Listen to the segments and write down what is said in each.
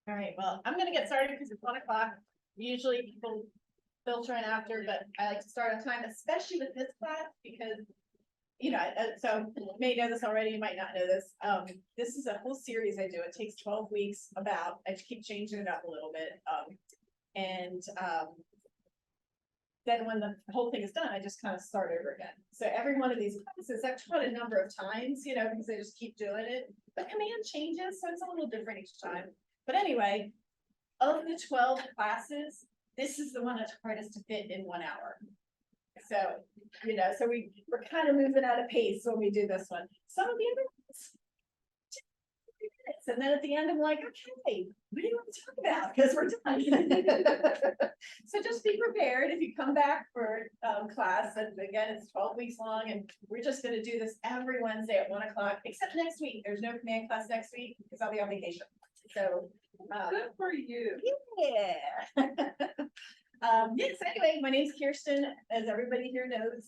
All right, well, I'm gonna get started because it's 1 o'clock. Usually people filter in after, but I like to start on time, especially with this class because, so you may know this already, you might not know this. This is a whole series I do. It takes 12 weeks about, I keep changing it up a little bit. And then when the whole thing is done, I just kind of start over again. So every one of these classes, I've taught a number of times, because I just keep doing it. The command changes, so it's a little different each time. But anyway, of the 12 classes, this is the one that's hardest to fit in 1 hour. So, so we're kind of moving at a pace when we do this one. Some of the other ones, 2 minutes, and then at the end, I'm like, okay, what do you want to talk about? Because we're done. So just be prepared if you come back for class. And again, it's 12 weeks long, and we're just going to do this every Wednesday at 1 o'clock, except next week. There's no command class next week because I'll be on vacation. So good for you. Yeah. Yes, anyway, my name's Kirsten, as everybody here knows,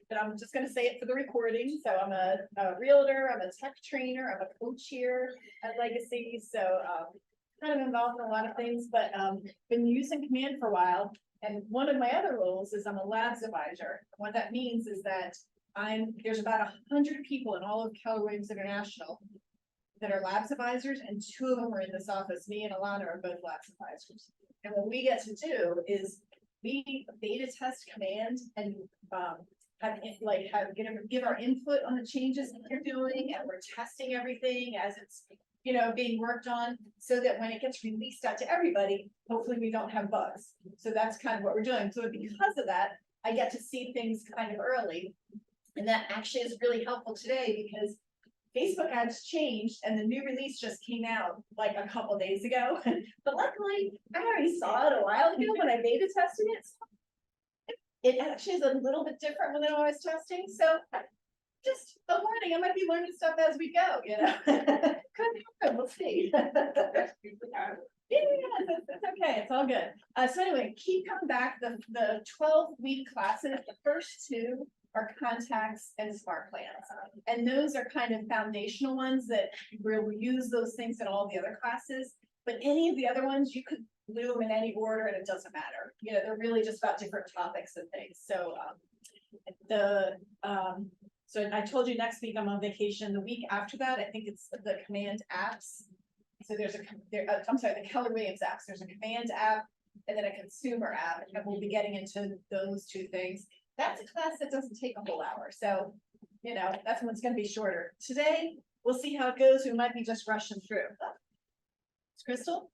but I'm just going to say it for the recording. So I'm a realtor, I'm a tech trainer, I'm a coach here at Legacy. So kind of involved in a lot of things, but been using Command for a while. And one of my other roles is I'm a labs advisor. What that means is that there's about 100 people in all of Keller Williams International that are labs advisors, and 2 of them are in this office. Me and Alana are both labs advisors. And what we get to do is we beta test Command and give our input on the changes that they're doing, and we're testing everything as it's being worked on, so that when it gets released out to everybody, hopefully we don't have bugs. So that's kind of what we're doing. So because of that, I get to see things kind of early, and that actually is really helpful today because Facebook ads changed and the new release just came out like a couple days ago. But luckily, I already saw it a while ago when I beta tested it. So it actually is a little bit different when I was testing. So just a warning, I might be learning stuff as we go, Could happen, we'll see. Yeah, that's okay, it's all good. So anyway, keep coming back. The 12-week classes, the first 2 are contacts and smart plans. And those are kind of foundational ones that we'll use those things in all the other classes. But any of the other ones, you could do them in any order and it doesn't matter. They're really just about different topics and things. So so I told you next week I'm on vacation. The week after that, I think it's the Command apps. So there's the Keller Williams apps. There's a Command app and then a consumer app, and we'll be getting into those 2 things. That's a class that doesn't take a whole hour. So, that's when it's going to be shorter. Today, we'll see how it goes. We might be just rushing through. It's Crystal.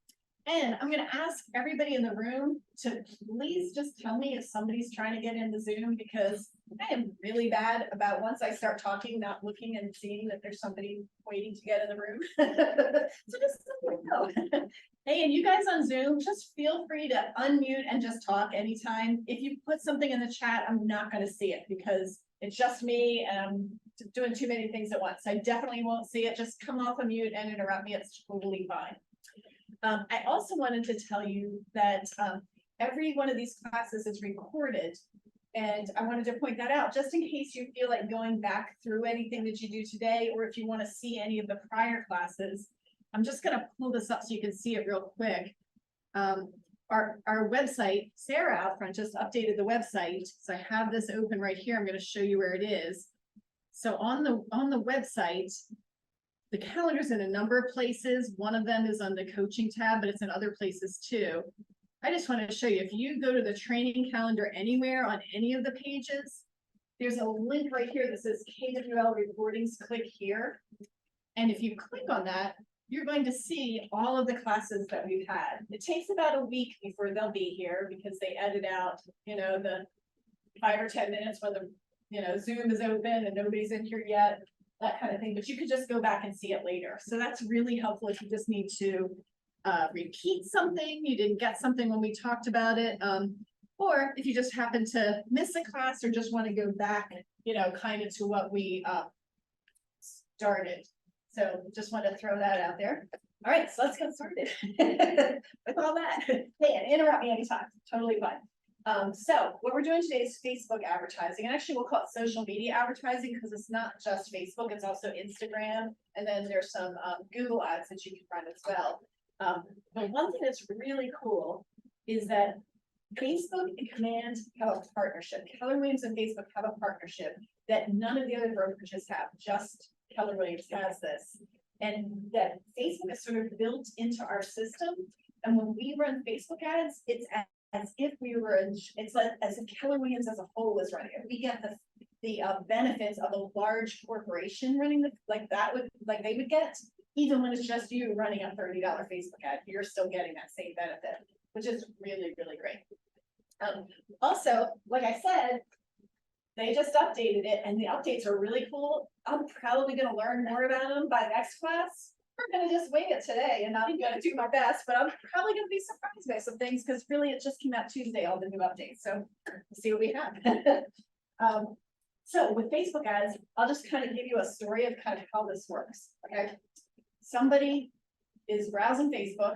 And I'm going to ask everybody in the room to please just tell me if somebody's trying to get into Zoom, because I am really bad about once I start talking, not looking and seeing that there's somebody waiting to get in the room. So just let me know. Hey, and you guys on Zoom, just feel free to unmute and just talk anytime. If you put something in the chat, I'm not going to see it because it's just me and I'm doing too many things at once. I definitely won't see it. Just come off a mute and interrupt me. It's totally fine. I also wanted to tell you that every one of these classes is recorded. And I wanted to point that out just in case you feel like going back through anything that you do today, or if you want to see any of the prior classes. I'm just going to pull this up so you can see it real quick. Our website, Sarah out front just updated the website. So I have this open right here. I'm going to show you where it is. So on the website, the calendar's in a number of places. One of them is on the coaching tab, but it's in other places too. I just want to show you, if you go to the training calendar anywhere on any of the pages, there's a link right here that says KWL recordings. Click here. And if you click on that, you're going to see all of the classes that we've had. It takes about a week before they'll be here because they edit out, the 5 or 10 minutes when the, Zoom is open and nobody's in here yet, that kind of thing. But you could just go back and see it later. So that's really helpful if you just need to repeat something, you didn't get something when we talked about it, or if you just happen to miss a class or just want to go back, kind of to what we started. So just want to throw that out there. All right, so let's get started with all that. Hey, and interrupt me anytime, totally fine. So what we're doing today is Facebook advertising, and actually we'll call it social media advertising because it's not just Facebook, it's also Instagram, and then there's some Google ads that you can run as well. But one thing that's really cool is that Facebook and Command have a partnership. Keller Williams and Facebook have a partnership that none of the other brokerages have, just Keller Williams has this. And that Facebook is sort of built into our system. And when we run Facebook ads, it's as if we were, it's like as if Keller Williams as a whole was running it. We get the benefits of a large corporation running the, like that would, like they would get, even when it's just you running a $30 Facebook ad, you're still getting that same benefit, which is really, really great. Also, like I said, they just updated it and the updates are really cool. I'm probably gonna learn more about them by next class. We're gonna just wing it today and I'm gonna do my best, but I'm probably gonna be surprised by some things because really it just came out Tuesday, all the new updates. So we'll see what we have. So with Facebook ads, I'll just kind of give you a story of kind of how this works, okay? Somebody is browsing Facebook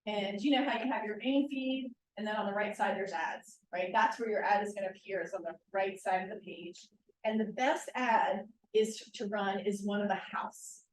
and you know how you have your main feed and then on the right side there's ads, right? That's where your ad is going to appear, is on the right side of the page. And the best ad is to run is one of the house,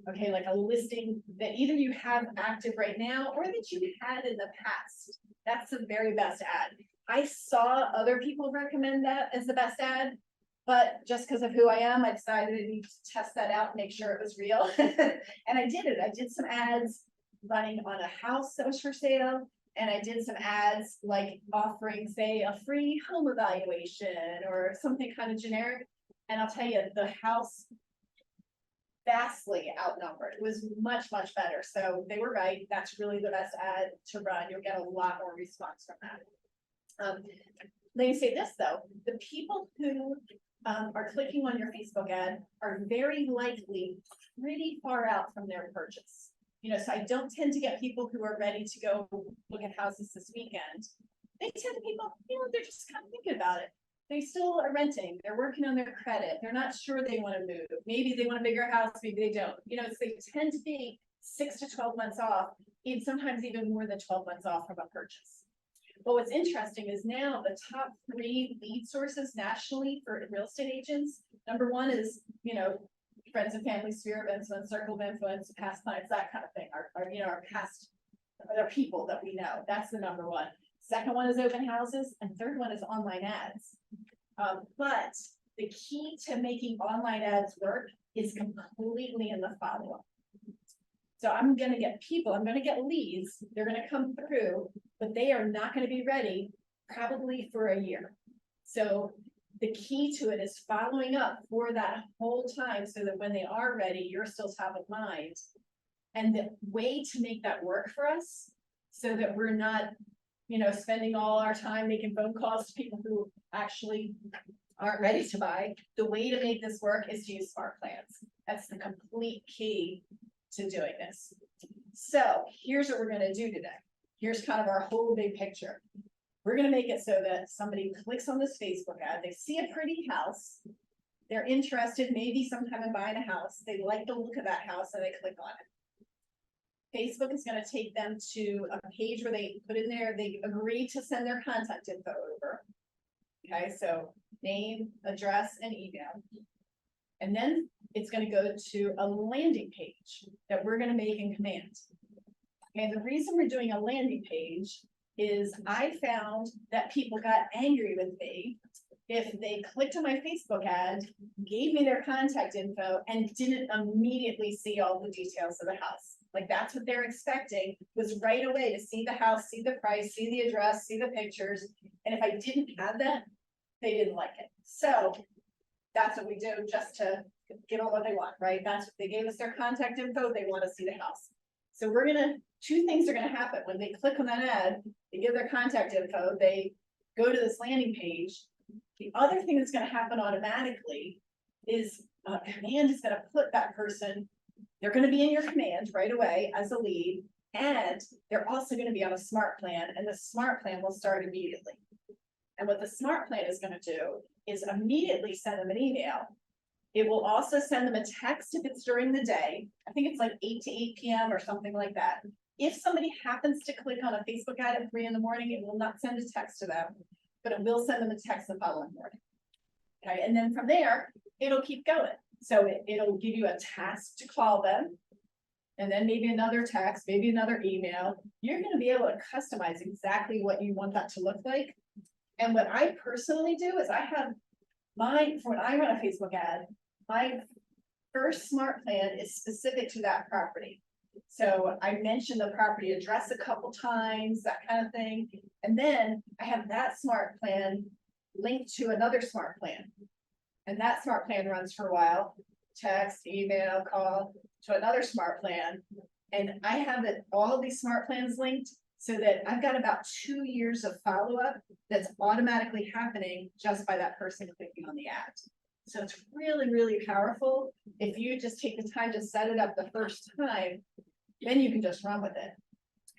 okay? Like a listing that either you have active right now or that you had in the past. That's the very best ad. I saw other people recommend that as the best ad. But just because of who I am, I decided I need to test that out and make sure it was real. And I did it. I did some ads running on a house that was for sale. And I did some ads like offering, say, a free home evaluation or something kind of generic. And I'll tell you, the house vastly outnumbered. It was much, much better. So they were right. That's really the best ad to run. You'll get a lot more response from that. Let me say this, though. The people who are clicking on your Facebook ad are very likely pretty far out from their purchase. You know, so I don't tend to get people who are ready to go look at houses this weekend. They tend to people, you know, they're just kind of thinking about it. They still are renting. They're working on their credit. They're not sure they want to move. Maybe they want a bigger house. Maybe they don't. You know, so they tend to be 6 to 12 months off, and sometimes even more than 12 months off from a purchase. But what's interesting is now the top 3 lead sources nationally for real estate agents. Number 1 is, you know, friends and family, sphere of influence, circle of influence, past clients, that kind of thing. Our you know, our past, our people that we know. That's the number 1. Second one is open houses, and third one is online ads. But the key to making online ads work is completely in the follow-up. So I'm going to get people, I'm going to get leads, they're going to come through, but they are not going to be ready probably for a year. So the key to it is following up for that whole time so that when they are ready, you're still top of mind. And the way to make that work for us so that we're not, you know, spending all our time making phone calls to people who actually aren't ready to buy, the way to make this work is to use smart plans. That's the complete key to doing this. So here's what we're going to do today. Here's kind of our whole big picture. We're going to make it so that somebody clicks on this Facebook ad, they see a pretty house, they're interested maybe sometime in buying a house, they like the look of that house and they click on it. Facebook is going to take them to a page where they put in there, they agree to send their contact info over. Okay, so name, address, and email. And then it's going to go to a landing page that we're going to make in Command. And the reason we're doing a landing page is I found that people got angry with me if they clicked on my Facebook ad, gave me their contact info, and didn't immediately see all the details of the house. Like that's what they're expecting, was right away to see the house, see the price, see the address, see the pictures. And if I didn't have that, they didn't like it. So that's what we do just to give them what they want, right? That's what they gave us their contact info. They want to see the house. So we're gonna, 2 things are gonna happen when they click on that ad. They give their contact info. They go to this landing page. The other thing that's gonna happen automatically is Command is gonna put that person. They're gonna be in your Command right away as a lead, and they're also gonna be on a smart plan, and the smart plan will start immediately. And what the smart plan is gonna do is immediately send them an email. It will also send them a text if it's during the day. I think it's like 8 to 8 p.m. or something like that. If somebody happens to click on a Facebook ad at 3 in the morning, it will not send a text to them, but it will send them a text the following morning. Okay, and then from there, it'll keep going. So it'll give you a task to call them. and then maybe another text, maybe another email, you're gonna be able to customize exactly what you want that to look like. And what I personally do is I have for when I run a Facebook ad, my first smart plan is specific to that property. So I mentioned the property address a couple times, that kind of thing. And then I have that smart plan linked to another smart plan. And that smart plan runs for a while, text, email, call to another smart plan. And I have all of these smart plans linked so that I've got about 2 years of follow-up that's automatically happening just by that person clicking on the ad. So it's really, really powerful. If you just take the time to set it up the first time, then you can just run with it.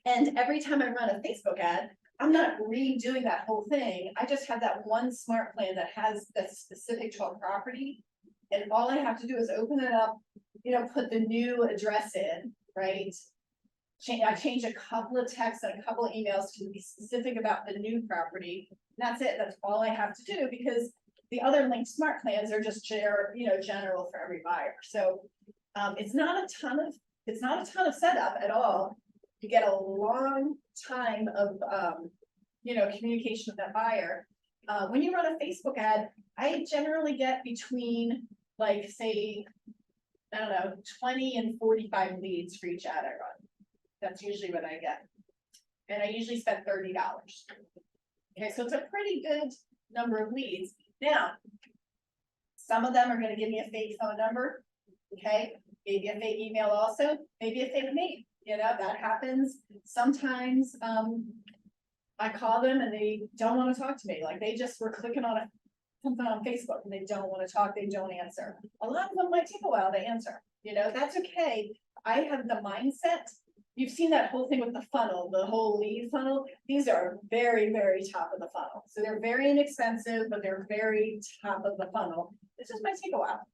And every time I run a Facebook ad, I'm not redoing that whole thing. I just have that one smart plan that's specific to a property. And all I have to do is open it up, put the new address in, right? I change a couple of texts and a couple of emails to be specific about the new property. That's it. That's all I have to do, because the other linked smart plans are just general for every buyer. So it's not a ton of setup at all. You get a long time of communication with that buyer. When you run a Facebook ad, I generally get between, like, say, I don't know, 20 and 45 leads for each ad I run. That's usually what I get. And I usually spend $30. Okay, so it's a pretty good number of leads. Now, some of them are going to give me a fake phone number. Okay, maybe a fake email also, maybe a fake name. That happens. Sometimes I call them and they don't want to talk to me. Like, they just were clicking on something on Facebook and they don't want to talk, they don't answer. A lot of them might take a while to answer. That's okay. I have the mindset. You've seen that whole thing with the funnel, the whole lead funnel. These are very, very top of the funnel. So they're very inexpensive, but they're very top of the funnel. It just might take a while,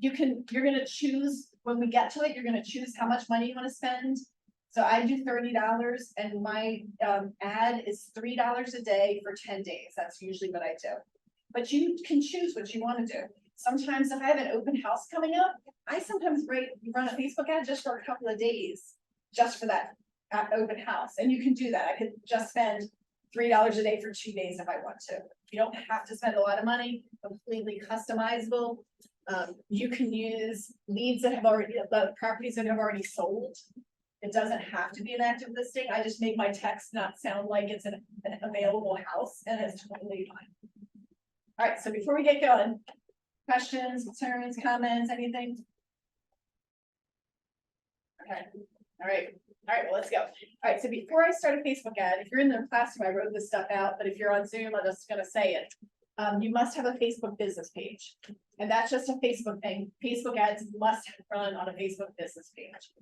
you're gonna choose, when we get to it, you're gonna choose how much money you want to spend. So I do $30 and my ad is $3 a day for 10 days. That's usually what I do. But you can choose what you want to do. Sometimes if I have an open house coming up, I sometimes run a Facebook ad just for a couple of days, just for that open house. And you can do that. I could just spend $3 a day for 2 days if I want to. You don't have to spend a lot of money, completely customizable. You can use leads that have already, the properties that have already sold. It doesn't have to be an active listing. I just make my text not sound like it's an available house, and it's totally fine. All right, so before we get going, questions, concerns, comments, anything? Okay, all right, well, let's go. All right, so before I start a Facebook ad, if you're in the classroom, I wrote this stuff out, but if you're on Zoom, I'm just gonna say it. You must have a Facebook business page, and that's just a Facebook thing. Facebook ads must run on a Facebook business page.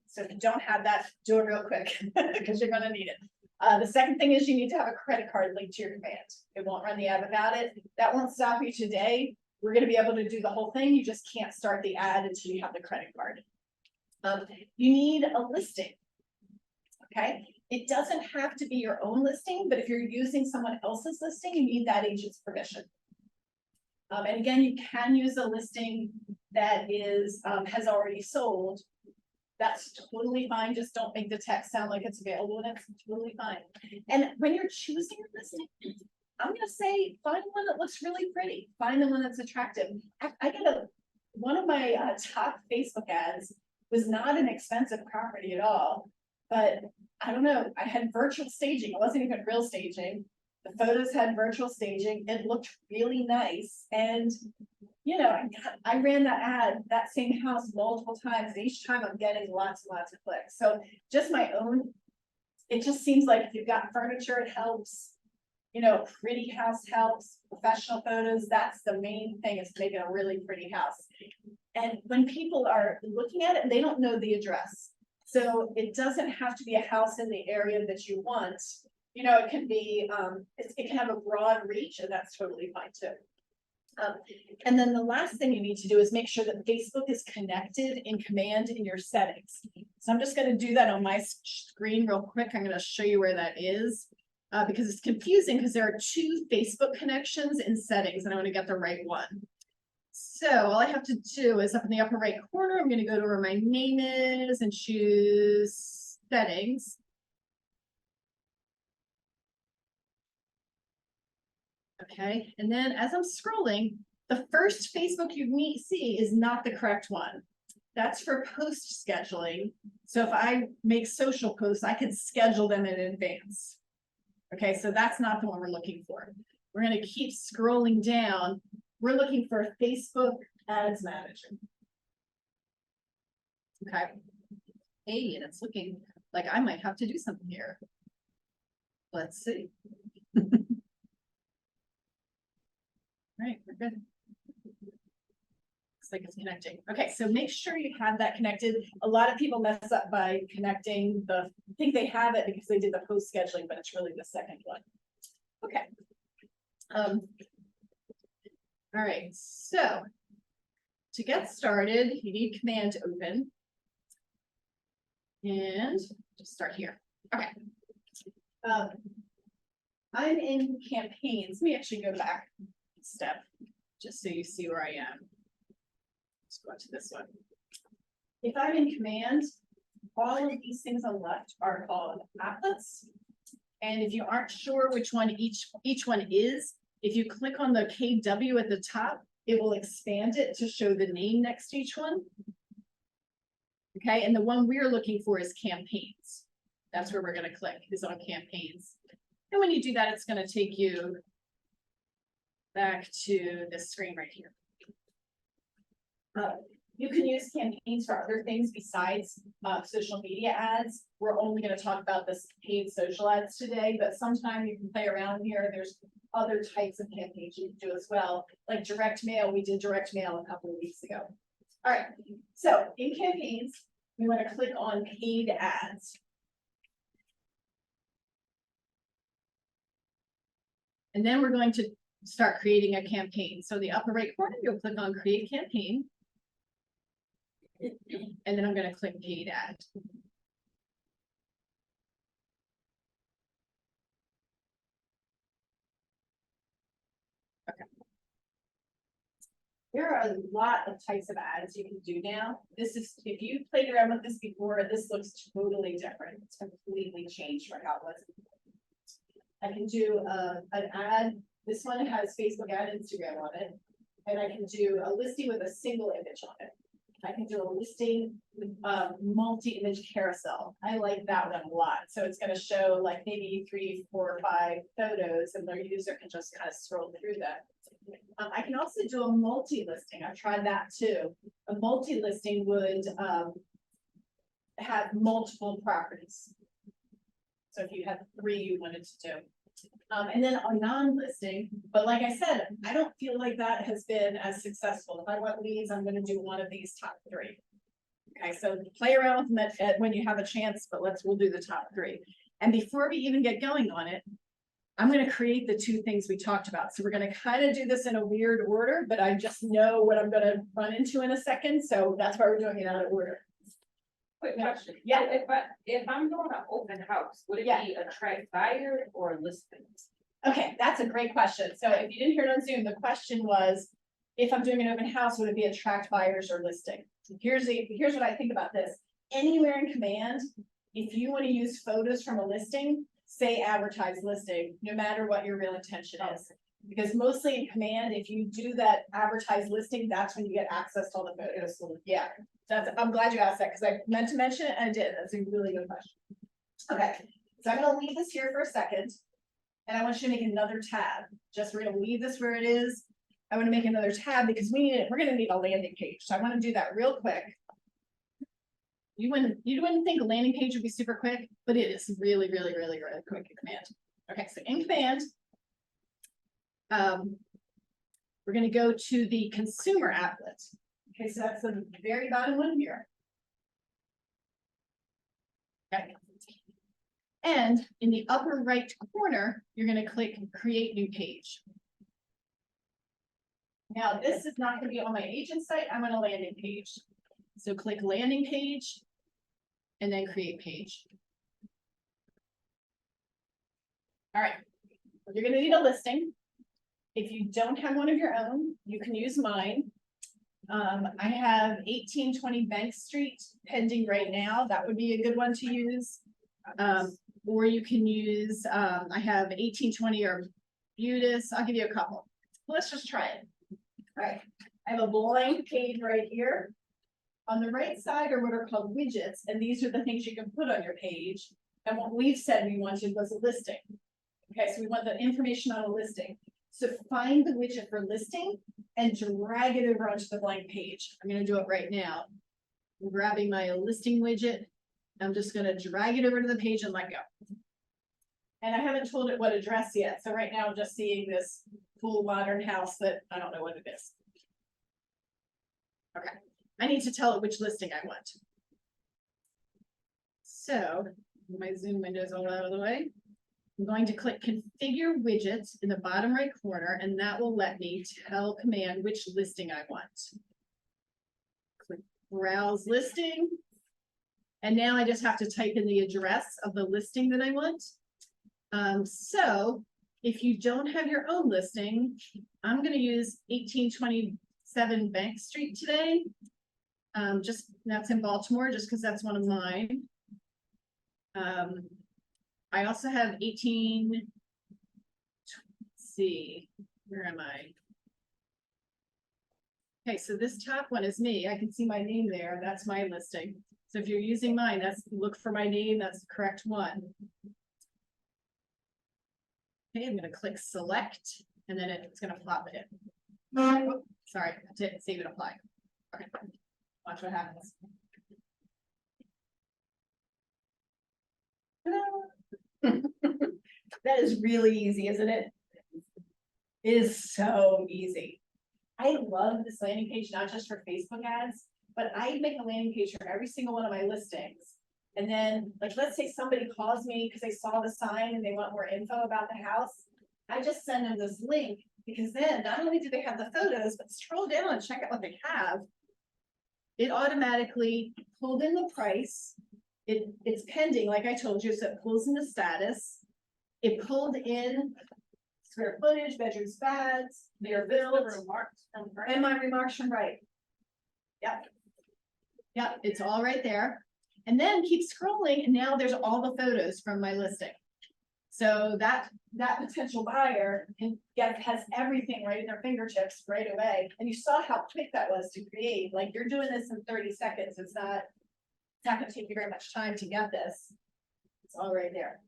So if you don't have that, do it real quick because you're gonna need it. The second thing is you need to have a credit card linked to your command. It won't run the ad without it. That won't stop you today. We're gonna be able to do the whole thing. You just can't start the ad until you have the credit card. You need a listing. Okay, it doesn't have to be your own listing, but if you're using someone else's listing, you need that agent's permission. And again, you can use a listing that is has already sold. That's totally fine. Just don't make the text sound like it's available. That's totally fine. And when you're choosing a listing, I'm gonna say find one that looks really pretty. Find the one that's attractive. I get one of my top Facebook ads was not an expensive property at all, but I don't know. I had virtual staging. It wasn't even real staging. The photos had virtual staging. It looked really nice, and I ran that ad, that same house multiple times. And each time I'm getting lots and lots of clicks. So just my own, it just seems like if you've got furniture, it helps. Pretty house helps. Professional photos, that's the main thing, is making a really pretty house. And when people are looking at it, they don't know the address. So it doesn't have to be a house in the area that you want. It can be, it can have a broad reach, and that's totally fine too. And then the last thing you need to do is make sure that Facebook is connected in command in your settings. So I'm just going to do that on my screen real quick. I'm going to show you where that is because it's confusing because there are 2 Facebook connections in settings, and I want to get the right one. so all I have to do is up in the upper right corner, I'm gonna go to where my name is and choose settings. Okay, and then as I'm scrolling, the first Facebook see is not the correct one. That's for post scheduling. So if I make social posts, I can schedule them in advance. Okay, so that's not the one we're looking for. We're gonna keep scrolling down. We're looking for Facebook Ads Manager. Okay. Hey, and it's looking like I might have to do something here. Let's see. Right, we're good. Looks like it's connecting. Okay, so make sure you have that connected. A lot of people mess up by connecting think they have it because they did the post scheduling, but it's really the second one. Okay. All right, so to get started, you need Command Open. And just start here. Okay. I'm in Campaigns. Let me actually go back a step just so you see where I am. Let's go to this one. If I'm in Command, all of these things on the left are called applets. And if you aren't sure which one each one is, if you click on the KW at the top, it will expand it to show the name next to each one. Okay, and the one we're looking for is Campaigns. That's where we're going to click, is on Campaigns. And when you do that, it's going to take you back to this screen right here. You can use Campaigns for other things besides social media ads. We're only going to talk about this paid social ads today, but sometime you can play around here. There's other types of campaigns you can do as well, like direct mail. We did direct mail a couple of weeks ago. All right, so in Campaigns, we want to click on paid ads. And then we're going to start creating a campaign. So the upper right corner, you'll click on Create Campaign. And then I'm going to click Paid Ad. Okay. There are a lot of types of ads you can do now. This is, if you played around with this before, this looks totally different. It's completely changed from how it was. I can do an ad. This one has Facebook and Instagram on it. And I can do a listing with a single image on it. I can do a listing with multi-image carousel. I like that one a lot. So it's going to show like maybe 3, 4, 5 photos, and the user can just kind of scroll through that. I can also do a multi-listing. I've tried that too. A multi-listing would have multiple properties. So if you had 3 you wanted to do. And then a non-listing, but like I said, I don't feel like that has been as successful. If I want leads, I'm going to do one of these top 3. Okay, so play around with them when you have a chance, but we'll do the top 3. And before we even get going on it, I'm going to create the 2 things we talked about. So we're going to kind of do this in a weird order, but I just know what I'm going to run into in a second. So that's why we're doing it out of order. Quick question. Yeah. If I'm doing an open house, would it be attract buyers or listings? Okay, that's a great question. So if you didn't hear it on Zoom, the question was, if I'm doing an open house, would it be attract buyers or listing? Here's what I think about this. Anywhere in Command, if you want to use photos from a listing, say advertise listing, no matter what your real intention is. Because mostly in Command, if you do that advertise listing, that's when you get access to all the photos. Yeah, I'm glad you asked that because I meant to mention it and I did. That's a really good question. Okay, so I'm going to leave this here for a second. And I want you to make another tab. We're going to leave this where it is. I want to make another tab because we're going to need a landing page. So I want to do that real quick. You wouldn't think a landing page would be super quick, but it is really, really, really, really quick in Command. Okay, so in Command, we're going to go to the consumer applet. Okay, so that's the very bottom one here. Okay. And in the upper right corner, you're going to click Create New Page. Now, this is not going to be on my agent site. I'm on a landing page. So click Landing Page and then Create Page. All right, you're going to need a listing. If you don't have one of your own, you can use mine. I have 1820 Bank Street pending right now. That would be a good one to use. Or you can use, I have 1820 or Butis. I'll give you a couple. Let's just try it. All right, I have a blank page right here. On the right side are what are called widgets, and these are the things you can put on your page. And what we've said we wanted was a listing. Okay, so we want the information on a listing. So find the widget for listing and drag it over onto the blank page. I'm gonna do it right now. I'm grabbing my listing widget. I'm just gonna drag it over to the page and let go. And I haven't told it what address yet, so right now I'm just seeing this cool modern house that I don't know what it is. Okay, I need to tell it which listing I want. So, my Zoom window is all out of the way. I'm going to click configure widgets in the bottom right corner, and that will let me tell command which listing I want. Click browse listing. And now I just have to type in the address of the listing that I want. So if you don't have your own listing, I'm going to use 1827 Bank Street today. Just that's in Baltimore, just because that's one of mine. I also have 18. Let's see, where am I? Okay, so this top one is me. I can see my name there. That's my listing. So if you're using mine, that's look for my name. That's the correct one. Okay, I'm going to click select, and then it's going to plop it in. Oh, sorry, I didn't save it apply. Okay, watch what happens. That is really easy, isn't it? It is so easy. I love this landing page, not just for Facebook ads, but I make a landing page for every single one of my listings. And then, like, let's say somebody calls me because they saw the sign and they want more info about the house. I just send them this link because then not only do they have the photos, but scroll down and check out what they have. It automatically pulled in the price. It's pending, like I told you, so it pulls in the status. It pulled in square footage, bedrooms, baths, their bills, and my remarks from right. Yep. Yep, it's all right there. And then keep scrolling, and now there's all the photos from my listing. So that potential buyer has everything right in their fingertips right away. And you saw how quick that was to create. Like, you're doing this in 30 seconds. It's not gonna take you very much time to get this. It's all right there.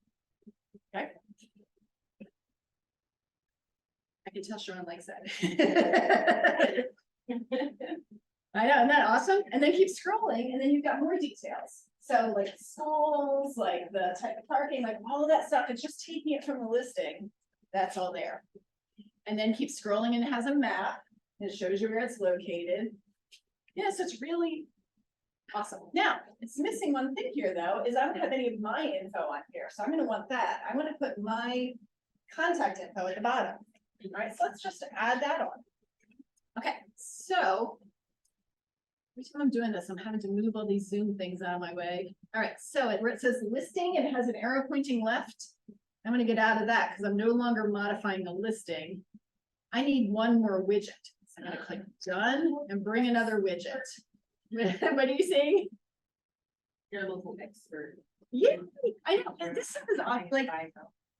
Okay. I can tell Sharon likes that. I know, isn't that awesome? And then keep scrolling, and then you've got more details. So like schools, like the type of parking, like all of that stuff, it's just taking it from the listing. That's all there. And then keep scrolling, and it has a map. It shows you where it's located. Yes, it's really awesome. Now, it's missing one thing here though, is I don't have any of my info on here. So I'm gonna want that. I want to put my contact info at the bottom. All right, so let's just add that on. Okay, so every time I'm doing this, I'm having to move all these Zoom things out of my way. All right, so where it says listing and it has an arrow pointing left, I'm going to get out of that because I'm no longer modifying the listing. I need one more widget. So I'm going to click done and bring another widget. What are you saying? You're a local expert. Yeah, I know. And this is like,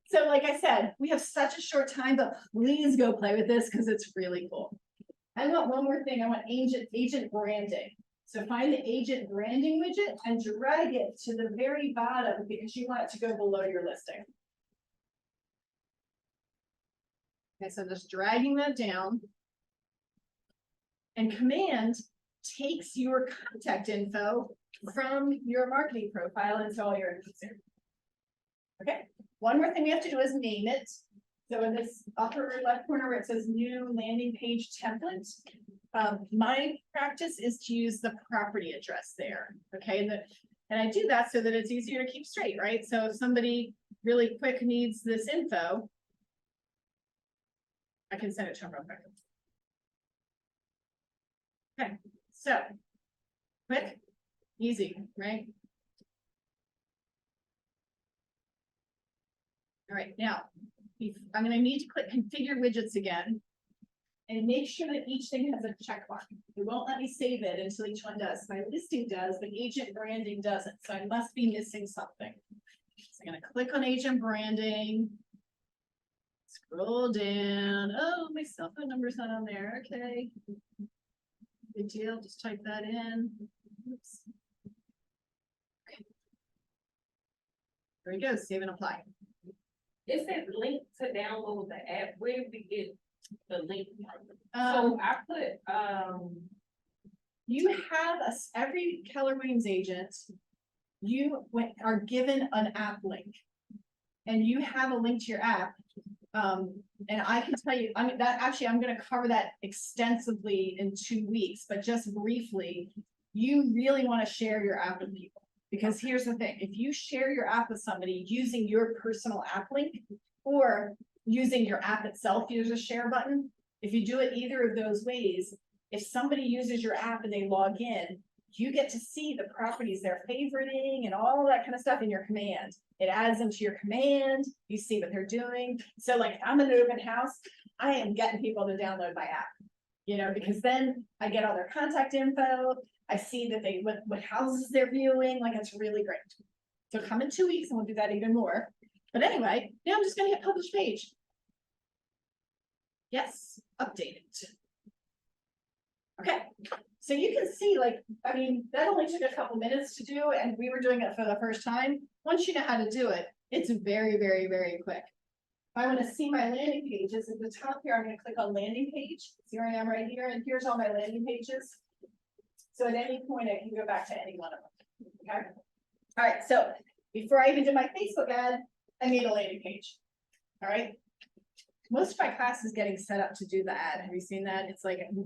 so like I said, we have such a short time, but please go play with this because it's really cool. I want one more thing. I want agent branding. So find the agent branding widget and drag it to the very bottom because you want it to go below your listing. Okay, so just dragging that down. And command takes your contact info from your marketing profile into all your info. Okay, one more thing we have to do is name it. So in this upper left corner where it says new landing page template, my practice is to use the property address there. Okay, and I do that so that it's easier to keep straight, right? So if somebody really quick needs this info, I can send it to them real quick. Okay, so quick, easy, right? All right, now I'm going to need to click configure widgets again. and make sure that each thing has a check mark. It won't let me save it until each one does. My listing does, but agent branding doesn't, so I must be missing something. So I'm gonna click on agent branding. Scroll down. Oh, my cell phone number's not on there. Okay. Good deal. Just type that in. Oops. Okay. There we go. Save and apply. It says link to download the app. Where do we get the link from? Um, So I put, you have every Keller Williams agent, are given an app link. And you have a link to your app. And I can tell you, I mean, I'm gonna cover that extensively in 2 weeks, but just briefly, you really wanna share your app with people. Because here's the thing, if you share your app with somebody using your personal app link, or using your app itself, there's a share button. If you do it either of those ways, if somebody uses your app and they log in, you get to see the properties they're favoriting and all that kind of stuff in your command. It adds them to your command, you see what they're doing. So like, if I'm in an open house, I am getting people to download my app. You know, because then I get all their contact info, I see that what houses they're viewing, like it's really great. So come in 2 weeks and we'll do that even more. But anyway, now I'm just gonna hit publish page. Yes, update it. Okay, so you can see, like, I mean, that only took a couple minutes to do, and we were doing it for the first time. Once you know how to do it, it's very, very, very quick. If I want to see my landing pages at the top here, I'm going to click on landing page. Here I am right here, and here's all my landing pages. So at any point, I can go back to any one of them. Okay. All right. So before I even did my Facebook ad, I made a landing page. All right. Most of my class is getting set up to do the ad. Have you seen that? It's like we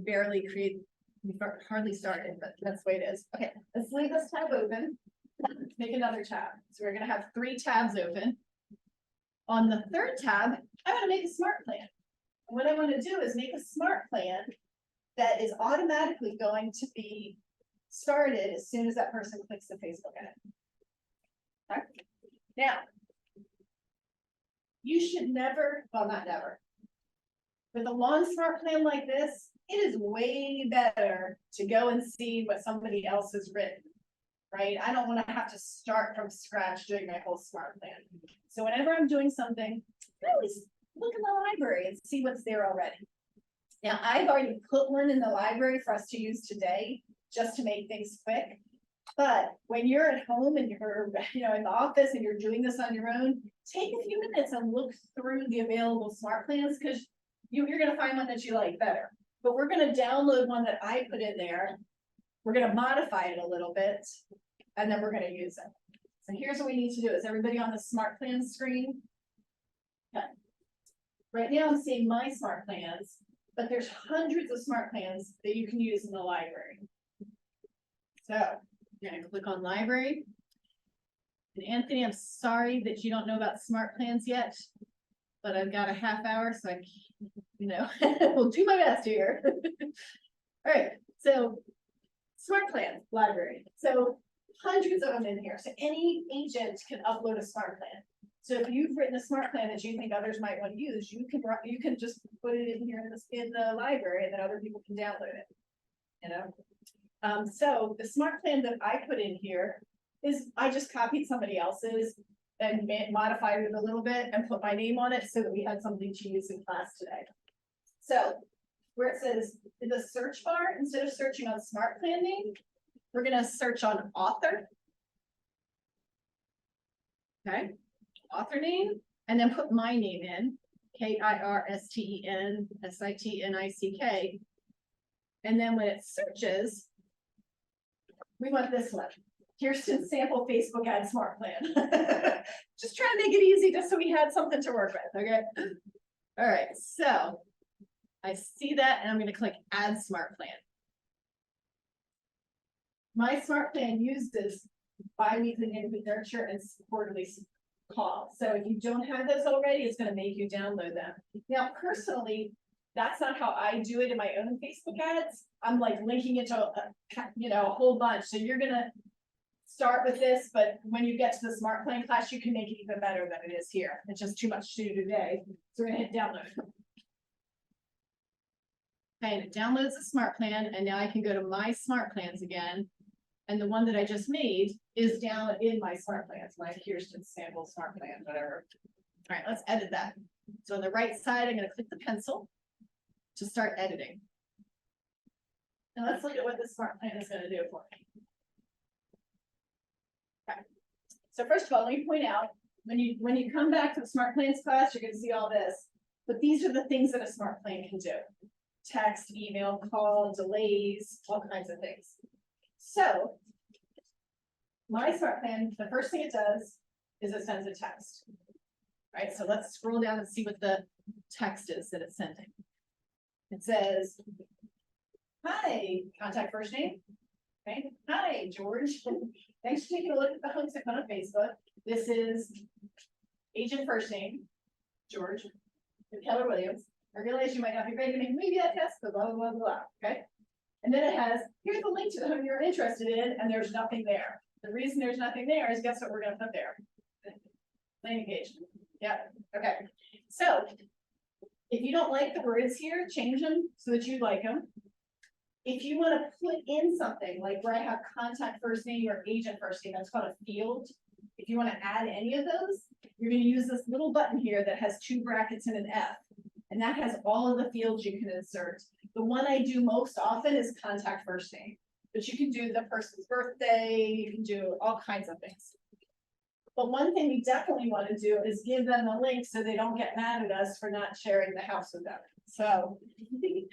hardly started, but that's the way it is. Okay, let's leave this tab open. Make another tab. So we're gonna have 3 tabs open. On the 3rd tab, I want to make a smart plan. And what I want to do is make a smart plan that is automatically going to be started as soon as that person clicks the Facebook ad. Okay. Now, you should never, well, not never. With a lawn smart plan like this, it is way better to go and see what somebody else has written, right? I don't want to have to start from scratch doing my whole smart plan. So whenever I'm doing something, I always look in the library and see what's there already. Now, I've already put one in the library for us to use today, just to make things quick. But when you're at home and you're, in the office and you're doing this on your own, take a few minutes and look through the available smart plans, because you're going to find one that you like better. But we're going to download one that I put in there. We're going to modify it a little bit, and then we're going to use it. So here's what we need to do. Is everybody on the smart plan screen? Okay. Right now I'm seeing my smart plans, but there's hundreds of smart plans that you can use in the library. So you're going to click on library. And Anthony, I'm sorry that you don't know about smart plans yet, but I've got a half hour, so we'll do my best here. All right, so smart plan library. So hundreds of them in here. So any agent can upload a smart plan. So if you've written a smart plan that you think others might want to use, you can just put it in here in the library, and then other people can download it. So the smart plan that I put in here is I just copied somebody else's and modified it a little bit and put my name on it so that we had something to use in class today. So where it says in the search bar, instead of searching on smart plan name, we're going to search on author. Okay, author name, and then put my name in, KIRSTENSITNICK. And then when it searches, we want this one. Kirsten sample Facebook ad smart plan. Just trying to make it easy just so we had something to work with, okay? All right, so I see that and I'm going to click add smart plan. My smart plan uses bi-weekly neighborhood nurture and quarterly call. So if you don't have those already, it's going to make you download them. Now, personally, that's not how I do it in my own Facebook ads. I'm like linking it to a whole bunch. So you're going to start with this, but when you get to the smart plan class, you can make it even better than it is here. It's just too much to do today. So we're going to hit download. Okay, and it downloads the smart plan, and now I can go to my smart plans again. And the one that I just made is down in my smart plans, my Kirsten sample smart plan, whatever. All right, let's edit that. So on the right side, I'm gonna click the pencil to start editing. Now let's look at what the smart plan is gonna do for me. Okay. So first of all, let me point out, when you come back to the smart plans class, you're gonna see all this. But these are the things that a smart plan can do. Text, email, call, delays, all kinds of things. So my smart plan, the first thing it does is it sends a text. Right, so let's scroll down and see what the text is that it's sending. It says, hi, contact first name. Okay, hi, George. Thanks for taking a look at the Hunks account on Facebook. This is agent first name, George, and Keller Williams. I realize you might not be ready to make maybe that test, but blah, blah, blah, blah, okay? And then it has, here's the link to the home you're interested in, and there's nothing there. The reason there's nothing there is guess what we're gonna put there? Landing page. Yeah, okay. So if you don't like the words here, change them so that you like them. If you want to put in something like where I have contact first name or agent first name, that's called a field. If you want to add any of those, you're going to use this little button here that has 2 brackets and an F. And that has all of the fields you can insert. The one I do most often is contact first name, but you can do the person's birthday, you can do all kinds of things. But one thing we definitely want to do is give them a link so they don't get mad at us for not sharing the house with them. So believe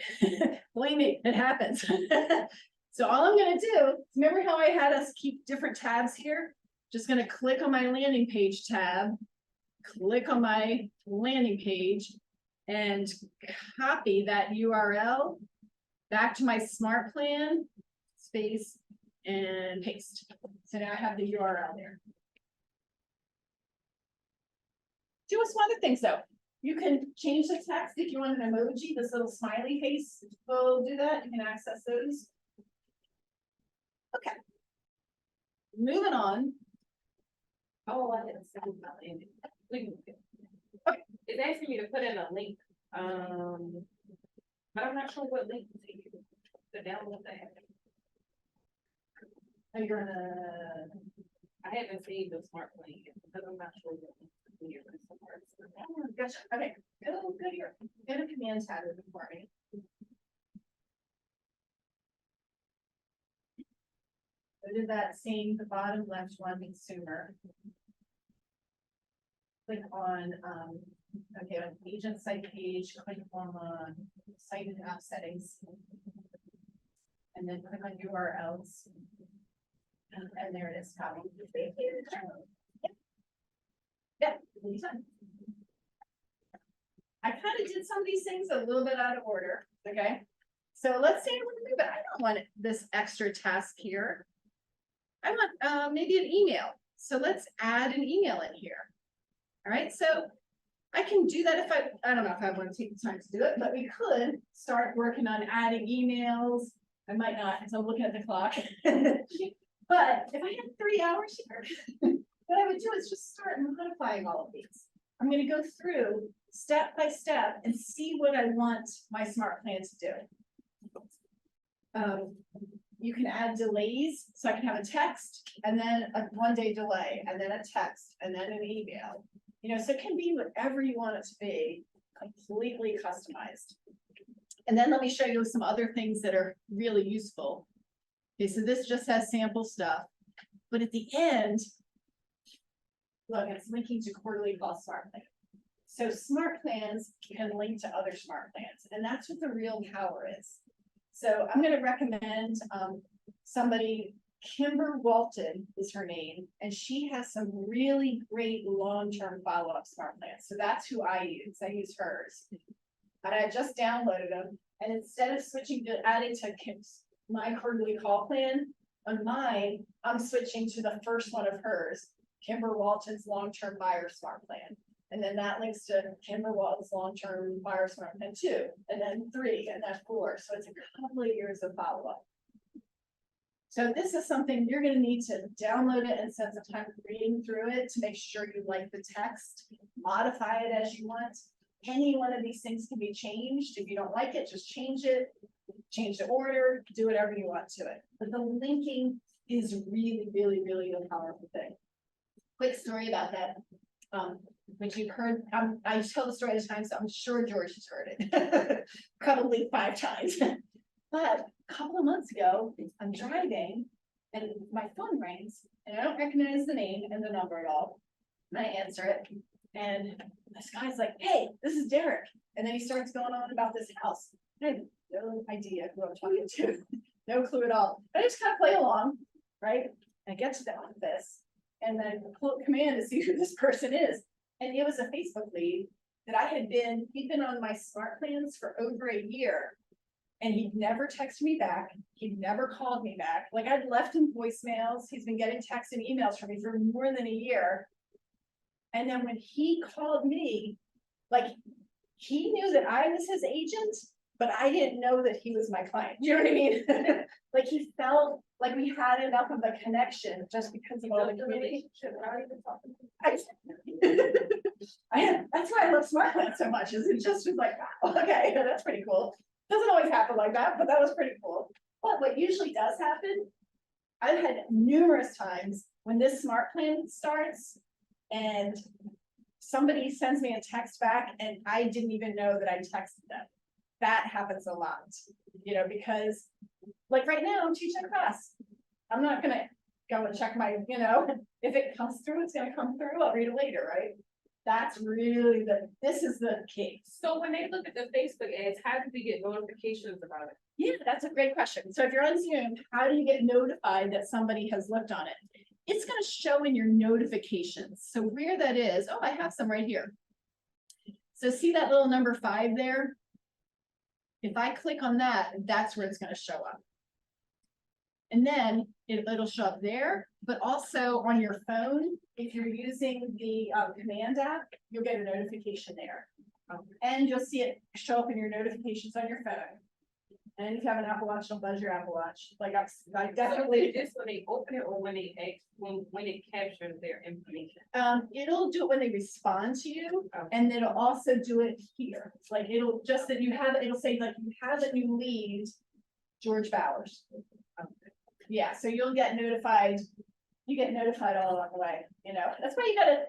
me, it happens. So all I'm going to do, remember how I had us keep different tabs here? Just going to click on my landing page tab, click on my landing page, and copy that URL back to my smart plan, space, and paste. So now I have the URL there. Do some other things though. You can change the text if you want an emoji, this little smiley face will do that. You can access those. Okay. Moving on. Oh, I didn't send my landing. Okay, it's asking me to put in a link. But I'm not sure what link to use to download that. Are you gonna? I haven't seen the smart plan yet, because I'm not sure what link to use. Oh, gotcha. Okay. Go here. Go to command tab for me. Go to that same, the bottom left one, consumer. Click on, okay, on agent site page, click on site and app settings. And then click on URLs. And there it is, copy. Yeah. Anytime. I kind of did some of these things a little bit out of order, okay? So let's say I want to do, but I don't want this extra task here. I want maybe an email. So let's add an email in here. All right, so I can do that if I don't know if I want to take the time to do it, but we could start working on adding emails. I might not, because I'm looking at the clock. But if I had 3 hours here, what I would do is just start modifying all of these. I'm going to go through step by step and see what I want my smart plan to do. You can add delays, so I can have a text and then a 1-day delay and then a text and then an email. You know, so it can be whatever you want it to be, completely customized. And then let me show you some other things that are really useful. Okay, so this just has sample stuff, but at the end, look, it's linking to quarterly call smart plan. So smart plans can link to other smart plans, and that's what the real power is. So I'm going to recommend somebody, Kimber Walton is her name, and she has some really great long-term follow-up smart plans. So that's who I use. I use hers. And I just downloaded them. And instead of switching to adding to my quarterly call plan, on mine, I'm switching to the first one of hers, Kimber Walton's long-term buyer smart plan. And then that links to Kimber Walton's long-term buyer smart plan 2, and then 3, and then 4. So it's a couple of years of follow-up. So this is something you're going to need to download it and spend some time reading through it to make sure you like the text, modify it as you want. any one of these things can be changed. If you don't like it, just change it, change the order, do whatever you want to it. But the linking is really, really, really a powerful thing. Quick story about that. Which you've heard, I tell the story at a time, so I'm sure George has heard it. Probably 5 times. But a couple of months ago, I'm driving and my phone rings and I don't recognize the name and the number at all. And I answer it. And this guy's like, hey, this is Derek. And then he starts going on about this house. I have no idea who I'm talking to. No clue at all. I just kind of play along, right? I get to the office and then pull command to see who this person is. And it was a Facebook lead that he'd been on my smart plans for over a year. And he'd never texted me back. He'd never called me back. Like I'd left him voicemails. He's been getting texts and emails from me for more than a year. And then when he called me, like he knew that I was his agent, but I didn't know that he was my client. You know what I mean? Like he felt like we had enough of a connection just because of all the communication. That's why I love SmartPlan so much, is it just was like, wow, okay, that's pretty cool. Doesn't always happen like that, but that was pretty cool. But what usually does happen, I've had numerous times when this smart plan starts and somebody sends me a text back and I didn't even know that I texted them. That happens a lot, you know, because like right now I'm teaching a class. I'm not gonna go and check my, you know, if it comes through, it's gonna come through. I'll read it later, right? That's really this is the key. So when they look at the Facebook ads, how do we get notifications about it? Yeah, that's a great question. So if you're on Zoom, how do you get notified that somebody has looked on it? It's going to show in your notifications. So where that is, oh, I have some right here. So see that little number 5 there? If I click on that, that's where it's going to show up. And then it'll show up there, but also on your phone, if you're using the command app, you'll get a notification there. And you'll see it show up in your notifications on your phone. And if you have an Apple Watch, it'll buzz your Apple Watch. Like I definitely. Just when they open it or when they when it captures their information. It'll do it when they respond to you, and it'll also do it here. Like it'll just that you have, it'll say like you have a new lead, George Bowers. Yeah, so you'll get notified. You get notified all along the way. You know, that's why you gotta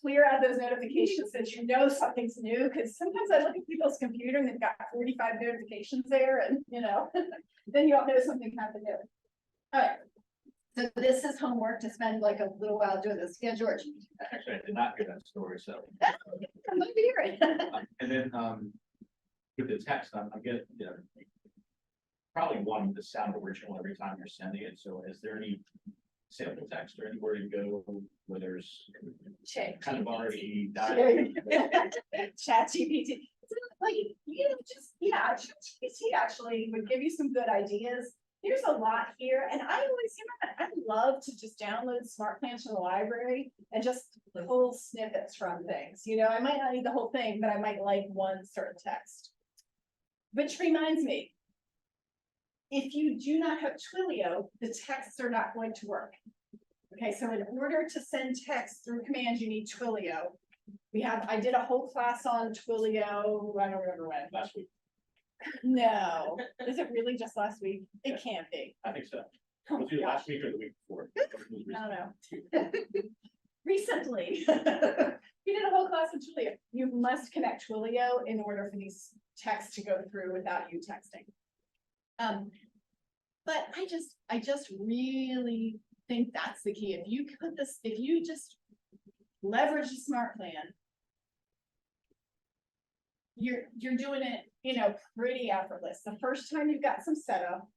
clear out those notifications so that you know something's new. Because sometimes I look at people's computer and they've got 45 notifications there, and you know, then you don't know something happened new. All right. So this is homework to spend like a little while doing this. Yeah, George. Actually, I did not hear that story, so. I'm glad to hear it. And then, with the text, I'm getting, probably wanting to sound original every time you're sending it, so is there any sample text or anywhere to go where there's kind of already died? Chat GPT. Like, you know, just, yeah, Chat GPT actually would give you some good ideas. There's a lot here, and I always, you know, I love to just download smart plans from the library and just pull snippets from things. You know, I might not need the whole thing, but I might like one certain text. Which reminds me, if you do not have Twilio, the texts are not going to work. Okay, so in order to send text through commands, you need Twilio. I did a whole class on Twilio, I don't remember when. Last week, No, is it really just last week? It can't be. I think so. Oh Was my it gosh. last week or the week before? I don't know. Recently, we did a whole class on Twilio. You must connect Twilio in order for these texts to go through without you texting. But I just really think that's the key. If you just leverage the smart plan, you're doing it, you know, pretty effortless. The first time you've got some setup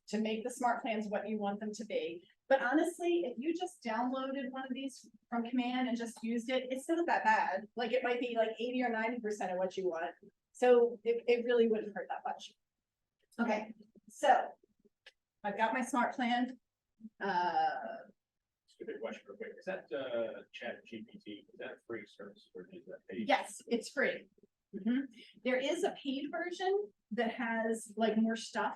to make the smart plans what you want them to be. But honestly, if you just downloaded one of these from command and just used it, it's not that bad. Like it might be like 80 or 90% of what you want. So it really wouldn't hurt that much. Okay, so I've got my smart plan. Stupid question real quick. Is that Chat GPT, is that a free service or is that paid? Yes, it's free. There is a paid version that has like more stuff.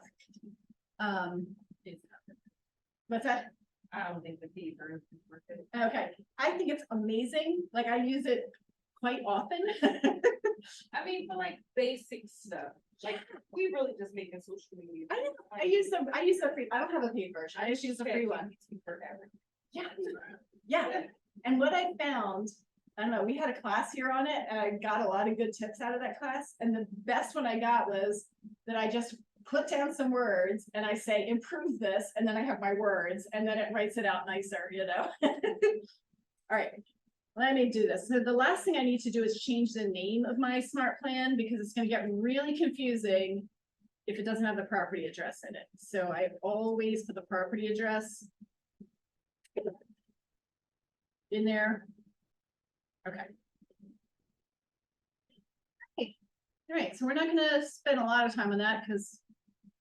What's that? I don't think the fever is worth it. Okay, I think it's amazing. Like I use it quite often. I mean, for like basic stuff, like, we really just making social media. I know, I use the free, I don't have a paid version, I just use the free one. Yeah, yeah, and what I found, I don't know, we had a class here on it, and I got a lot of good tips out of that class, and the best one I got was that I just put down some words, and I say, improve this, and then I have my words, and then it writes it out nicer, you know? All right, let me do this. So the last thing I need to do is change the name of my smart plan, because it's gonna get really confusing if it doesn't have the property address in it. So I always put the property address in there. Okay. All right, so we're not gonna spend a lot of time on that because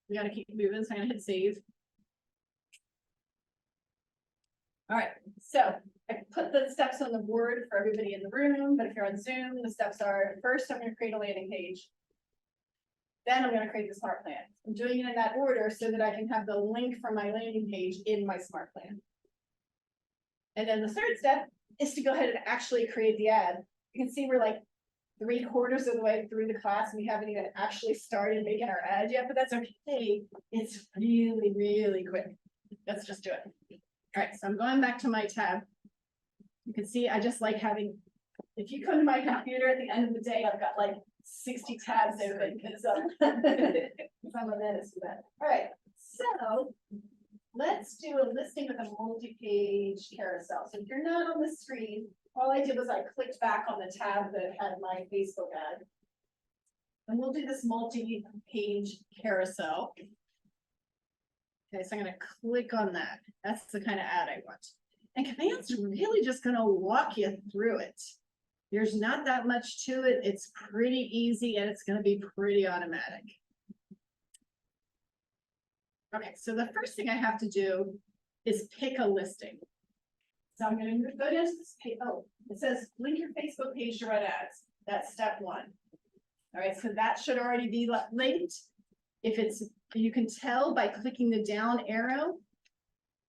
we gotta keep moving, so I'm gonna hit save. All right, so I put the steps on the board for everybody in the room, but if you're on Zoom, the steps are, first, I'm gonna create a landing page. Then I'm gonna create the smart plan. I'm doing it in that order so that I can have the link for my landing page in my smart plan. And then the third step is to go ahead and actually create the ad. You can see we're like 3/4 of the way through the class, and we haven't even actually started making our ad yet, but that's okay. It's really, really quick. Let's just do it. All right, so I'm going back to my tab. You can see I just like having, if you come to my computer at the end of the day, I've got like 60 tabs open because I'm a menace to that. All right, so let's do a listing with a multi-page carousel. So if you're not on the screen, all I did was I clicked back on the tab that had my Facebook ad. And we'll do this multi-page carousel. Okay, so I'm gonna click on that. That's the kind of ad I want. And Command's really just gonna walk you through it. There's not that much to it. It's pretty easy and it's gonna be pretty automatic. Okay, so the first thing I have to do is pick a listing. So I'm gonna go down to this page. Oh, it says link your Facebook page to run ads. That's step one. All right, so that should already be linked. If it's, you can tell by clicking the down arrow.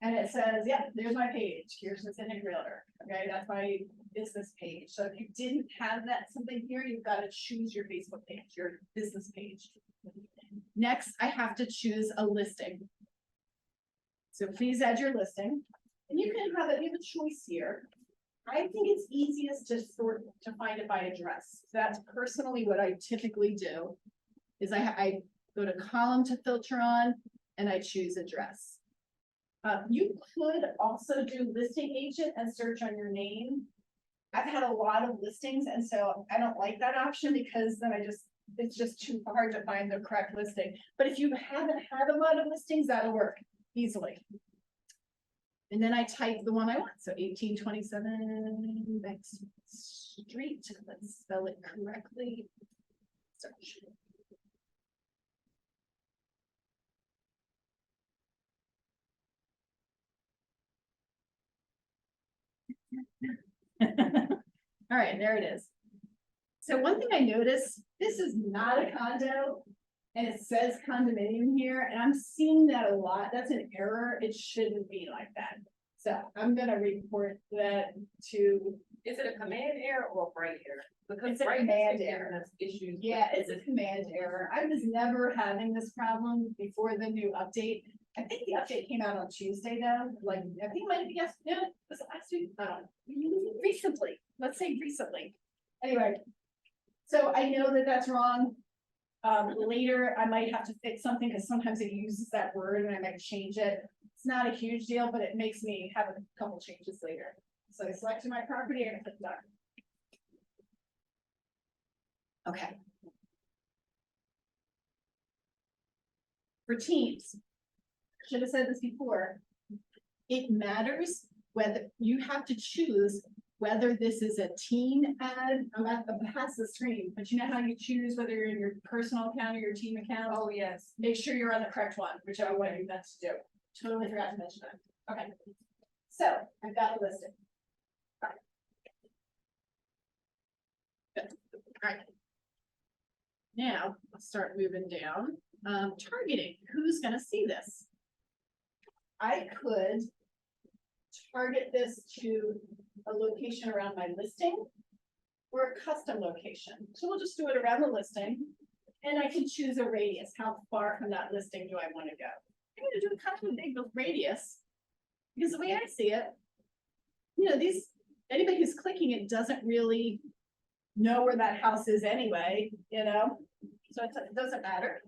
And it says, yeah, there's my page, Kirsten Sinnick Realtor. Okay, that's my business page. So if you didn't have that something here, you've got to choose your Facebook page, your business page. Next, I have to choose a listing. So please add your listing. And you can have it, you have a choice here. I think it's easiest to find it by address. So that's personally what I typically do, is I go to column to filter on, and I choose address. You could also do listing agent and search on your name. I've had a lot of listings, and so I don't like that option because then it's just too hard to find the correct listing. But if you haven't had a lot of listings, that'll work easily. And then I type the one I want. So 1827 Beck Street. Let's spell it correctly. Search. All right, there it is. So one thing I noticed, this is not a condo and it says condominium here, and I'm seeing that a lot. That's an error. It shouldn't be like that. So I'm gonna report that to. Is it a command error or a brain error? Because It's a brain command error error. has issues. Yeah, it's a command error. I was never having this problem before the new update. I think the update came out on Tuesday though, like, I think it might be yesterday, was it last week? Recently, let's say recently. Anyway, so I know that that's wrong. Later, I might have to fix something because sometimes it uses that word and I might change it. It's not a huge deal, but it makes me have a couple changes later. So I selected my property and I click done. Okay. For teams, should have said this before. It matters whether you have to choose whether this is a team ad. I'm at the past the screen, but you know how you choose whether you're in your personal account or your team account? Oh, yes. Make sure you're on the correct one, whichever one you meant to do. Totally forgot to mention that. Okay. So I've got a listing. All right. Good. All right. Now let's start moving down. Targeting, who's gonna see this? I could target this to a location around my listing. or a custom location. So we'll just do it around the listing. And I can choose a radius. How far from that listing do I want to go? I'm gonna do kind of a big radius. Because the way I see it, anybody who's clicking it doesn't really know where that house is anyway, so it doesn't matter.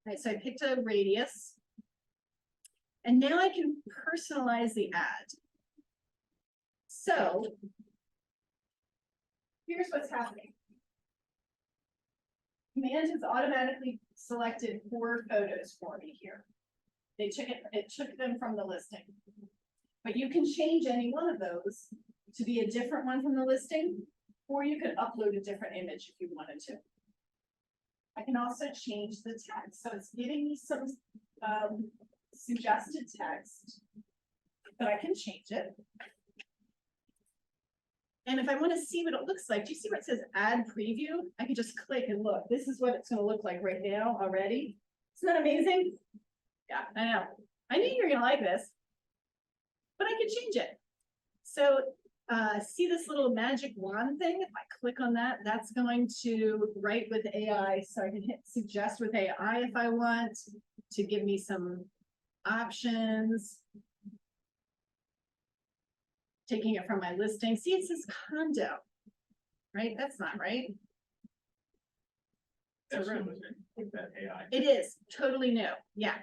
All right, so I picked a radius. And now I can personalize the ad. So here's what's happening. Command has automatically selected 4 photos for me here. It took them from the listing. But you can change any one of those to be a different one from the listing, or you could upload a different image if you wanted to. I can also change the text. So it's giving me some suggested text, but I can change it. And if I want to see what it looks like, do you see where it says add preview? I can just click and look. This is what it's going to look like right now already. Isn't that amazing? Yeah, I know. I knew you were going to like this, but I can change it. So see this little magic wand thing? If I click on that, that's going to write with AI. So I can hit suggest with AI if I want to give me some options. Taking it from my listing. See, it says condo, right? That's not right. That's room. with that AI. It is totally new. Yeah.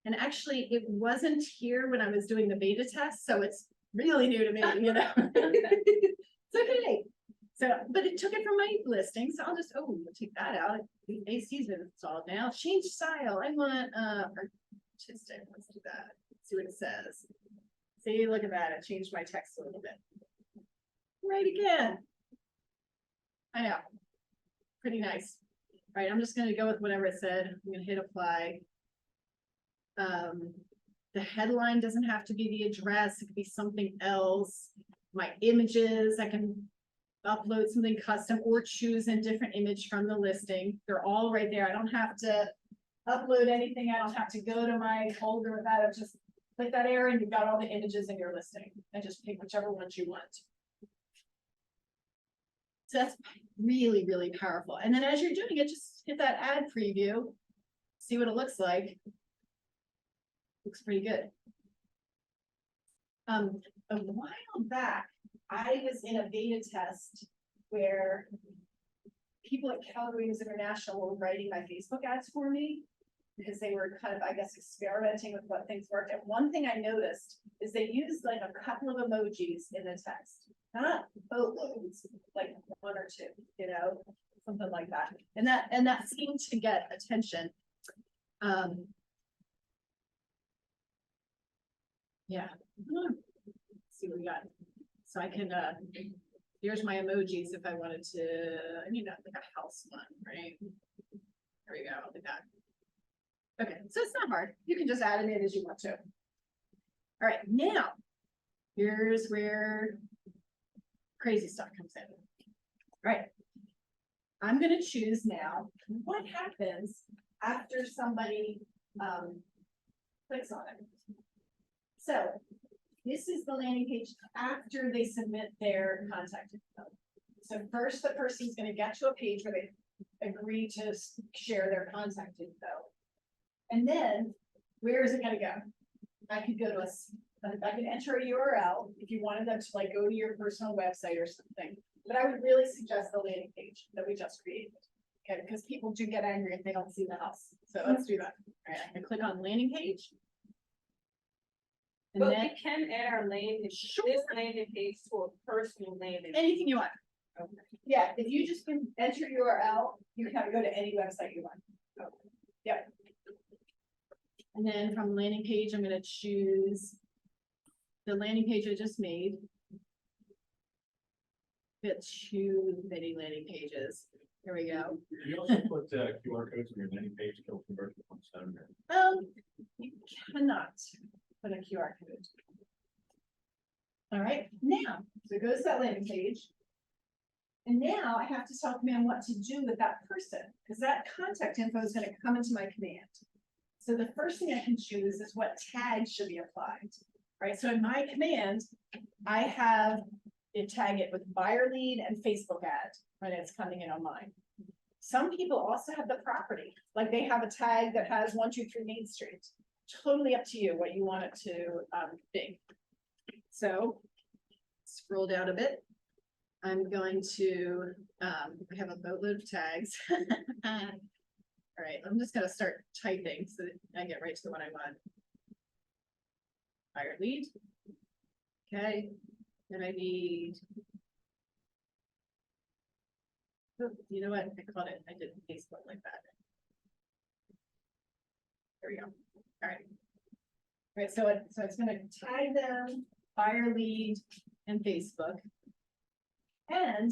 And actually it wasn't here when I was doing the beta test. So it's really new to me, It's okay. So, but it took it from my listing. So I'll just, take that out. The AC's been installed now. Change style. I want artistic. Let's do that. See what it says. See, look at that. It changed my text a little bit. Right again. I know. Pretty nice. All right, I'm just gonna go with whatever it said. I'm gonna hit apply. The headline doesn't have to be the address. It could be something else. My images, I can upload something custom or choose a different image from the listing. They're all right there. I don't have to upload anything. I don't have to go to my folder with that. I just click that arrow and you've got all the images in your listing and just pick whichever ones you want. So that's really, really powerful. And then as you're doing it, just hit that ad preview, see what it looks like. Looks pretty good. A while back, I was in a beta test where people at Keller Williams International were writing my Facebook ads for me, because they were kind of, I guess, experimenting with what things worked. And one thing I noticed is they used like a couple of emojis in the text, not boatloads, like 1 or 2, something like that. And that seemed to get attention. Yeah. Let's see what we got. So I can, here's my emojis if I wanted to, like a house one, right? There we go, like that. Okay, so it's not hard. You can just add them in as you want to. All right, now, here's where crazy stuff comes in. All right, I'm gonna choose now what happens after somebody clicks on it. So this is the landing page after they submit their contact info. So first, the person's gonna get to a page where they agree to share their contact info. And then, where is it gonna go? I could go to I could enter a URL if you wanted them to like go to your personal website or something. But I would really suggest the landing page that we just created. Okay, because people do get angry if they don't see the house. So let's do that. All right, I'm gonna click on landing page. And But then we can add our landing, this landing page to a personal landing. anything you want. Okay. Yeah, if you just can enter URL, you can go to any website you want. Yep. And then from landing page, I'm gonna choose the landing page I just made. Fit too many landing pages. Here we go. You also put QR codes on your landing page to go convert to $1.7. You cannot put a QR code. All right, now, so it goes to that landing page. And now I have to tell command what to do with that person, because that contact info is going to come into my command. So the first thing I can choose is what tag should be applied. Right, so in my command, I have tag it with buyer lead and Facebook ad when it's coming in online. Some people also have the property, like they have a tag that has 123 Main Street. Totally up to you what you want it to be. So scroll down a bit. I'm going to, I have a boatload of tags. All right, I'm just gonna start typing so that I get right to the one I want. Buyer lead. Okay, then I need. Oh, you know what? I caught it. I did Facebook like that. There we go. All right. All right, so it's gonna tag them, buyer lead, and Facebook. And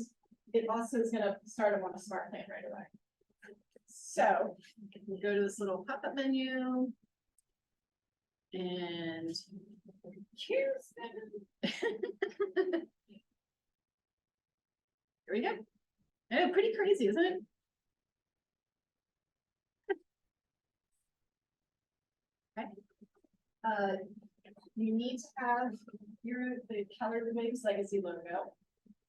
it also is gonna start them on a smart plan right away. So we go to this little pop-up menu. And choose them. Here we go. Oh, pretty crazy, isn't it? Okay. You need to have the Keller Williams Legacy logo.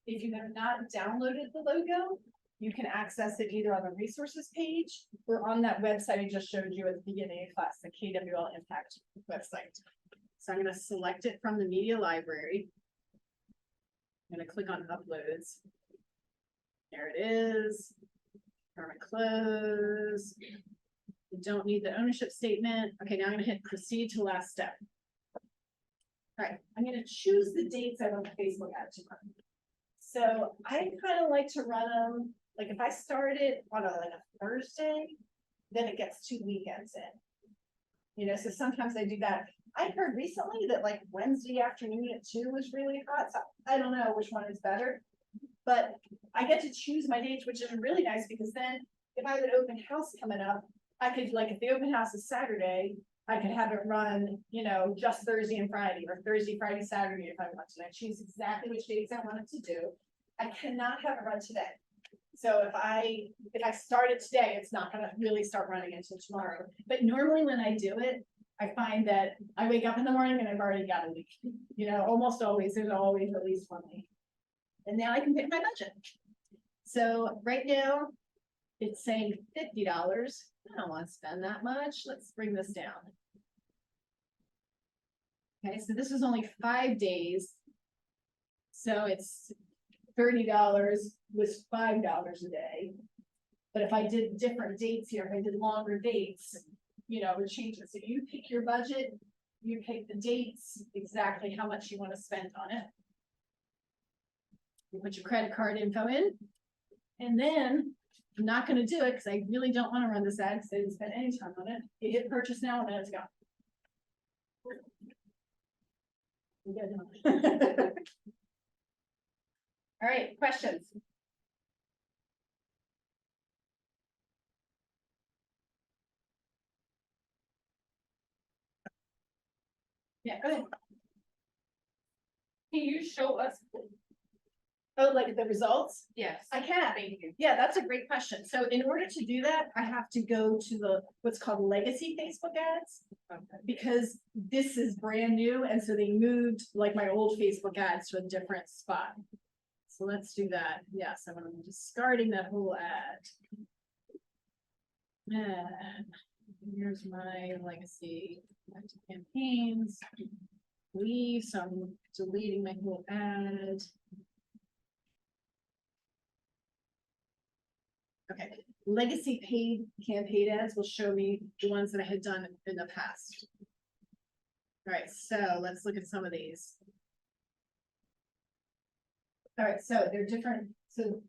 If you have not downloaded the logo, you can access it either on the resources page or on that website I just showed you at the beginning of class, the KWL Impact website. So I'm going to select it from the media library. I'm going to click on uploads. There it is. I'm going to close. You don't need the ownership statement. Okay, now I'm going to hit proceed to last step. All right, I'm going to choose the dates I want the Facebook ad to run. So I kind of like to run them, like if I start it on like a Thursday, then it gets 2 weekends in. You know, so sometimes I do that. I heard recently that like Wednesday afternoon at 2 was really hot, so I don't know which one is better. But I get to choose my dates, which is really nice because then if I have an open house coming up, I could, like, if the open house is Saturday, I could have it run, you know, just Thursday and Friday, or Thursday, Friday, Saturday if I want to. I choose exactly which dates I want it to do. I cannot have it run today. So if I start it today, it's not gonna really start running until tomorrow. But normally when I do it, I find that I wake up in the morning and I've already got a week. You know, almost always, there's always at least 1 week. And now I can pick my budget. So right now, it's saying $50. I don't want to spend that much. Let's bring this down. Okay, so this is only 5 days. So it's $30 was $5 a day. But if I did different dates here, if I did longer dates, you know, it would change it. So you pick your budget, you pick the dates, exactly how much you want to spend on it. You put your credit card info in, and then I'm not going to do it because I really don't want to run this ad because I didn't spend any time on it. You hit purchase now and then it's gone. All right, questions? Yeah, go ahead. Can you show us? Oh, like the results? Yes. I can. Thank you. Yeah, that's a great question. So in order to do that, I have to go to the what's called legacy Facebook ads. Because this is brand new, and so they moved like my old Facebook ads to a different spot. So let's do that. Yes, I'm discarding that whole ad. And here's my legacy campaigns. Leave, so I'm deleting my whole ad. Okay, legacy paid campaign ads will show me the ones that I had done in the past. All right, so let's look at some of these. All right, so they're different. So